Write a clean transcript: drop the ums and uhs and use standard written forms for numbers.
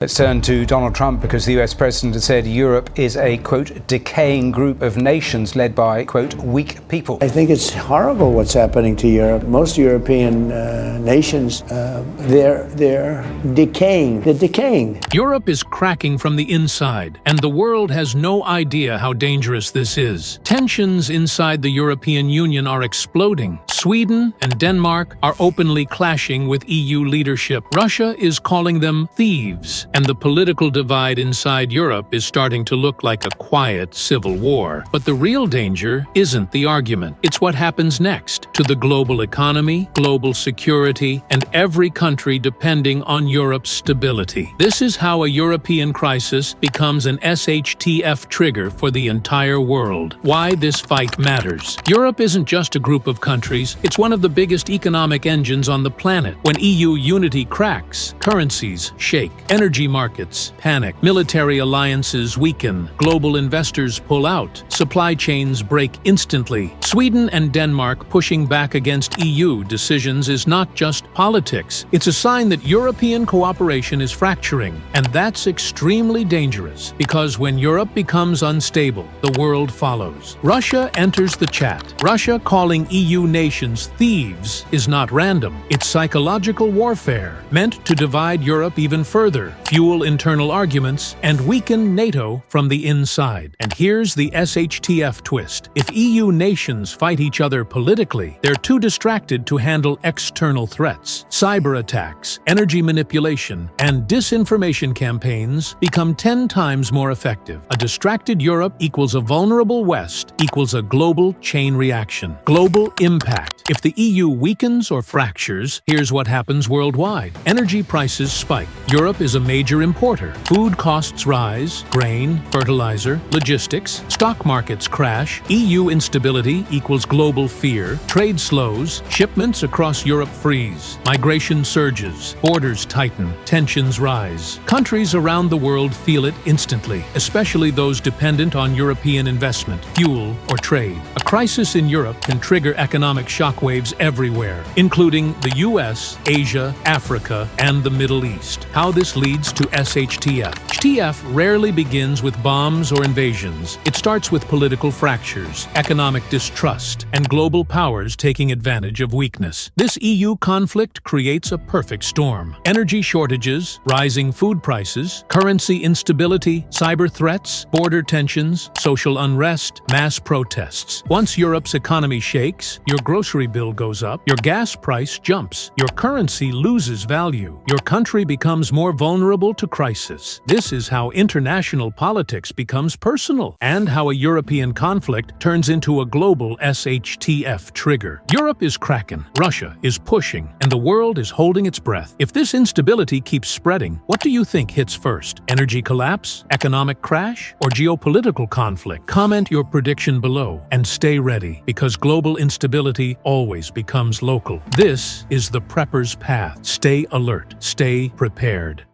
Let's turn to Donald Trump because the US president has said Europe is a, quote, decaying group of nations led by, quote, weak people. I think it's horrible what's happening to Europe. Most European nations, they're decaying. They're decaying. Europe is cracking from the inside, and the world has no idea how dangerous this is. Tensions inside the European Union are exploding. Sweden and Denmark are openly clashing with EU leadership. Russia is calling them thieves. And the political divide inside Europe is starting to look like a quiet civil war. But the real danger isn't the argument. It's what happens next to the global economy, global security, and every country depending on Europe's stability. This is how a European crisis becomes an SHTF trigger for the entire world. Why this fight matters. Europe isn't just a group of countries, it's one of the biggest economic engines on the planet. When EU unity cracks, currencies shake, energy markets panic, military alliances weaken, global investors pull out, supply chains break instantly. Sweden and Denmark pushing back against EU decisions is not just politics. It's a sign that European cooperation is fracturing, and that's extremely dangerous, because when Europe becomes unstable, the world follows. Russia enters the chat. Russia calling EU nations thieves is not random. It's psychological warfare, meant to divide Europe even further, fuel internal arguments, and weaken NATO from the inside. And here's the SHTF twist. If EU nations fight each other politically, they're too distracted to handle external threats. Cyber attacks, energy manipulation, and disinformation campaigns become 10 times more effective. A distracted Europe equals a vulnerable West equals a global chain reaction. Global impact. If the EU weakens or fractures, here's what happens worldwide. Energy prices spike. Europe is a major importer. Food costs rise, grain, fertilizer, logistics, stock markets crash, EU instability equals global fear, trade slows, shipments across Europe freeze, migration surges, borders tighten, tensions rise. Countries around the world feel it instantly, especially those dependent on European investment, fuel, or trade. A crisis in Europe can trigger economic shockwaves everywhere, including the US, Asia, Africa, and the Middle East. How this leads to SHTF. SHTF rarely begins with bombs or invasions. It starts with political fractures, economic distrust, and global powers taking advantage of weakness. This EU conflict creates a perfect storm. Energy shortages, rising food prices, currency instability, cyber threats, border tensions, social unrest, mass protests. Once Europe's economy shakes, your grocery bill goes up, your gas price jumps, your currency loses value, your country becomes more vulnerable to crisis. This is how international politics becomes personal, and how a European conflict turns into a global SHTF trigger. Europe is cracking, Russia is pushing, and the world is holding its breath. If this instability keeps spreading, what do you think hits first? Energy collapse, economic crash, or geopolitical conflict? Comment your prediction below and stay ready, because global instability always becomes local. This is the prepper's path. Stay alert, stay prepared.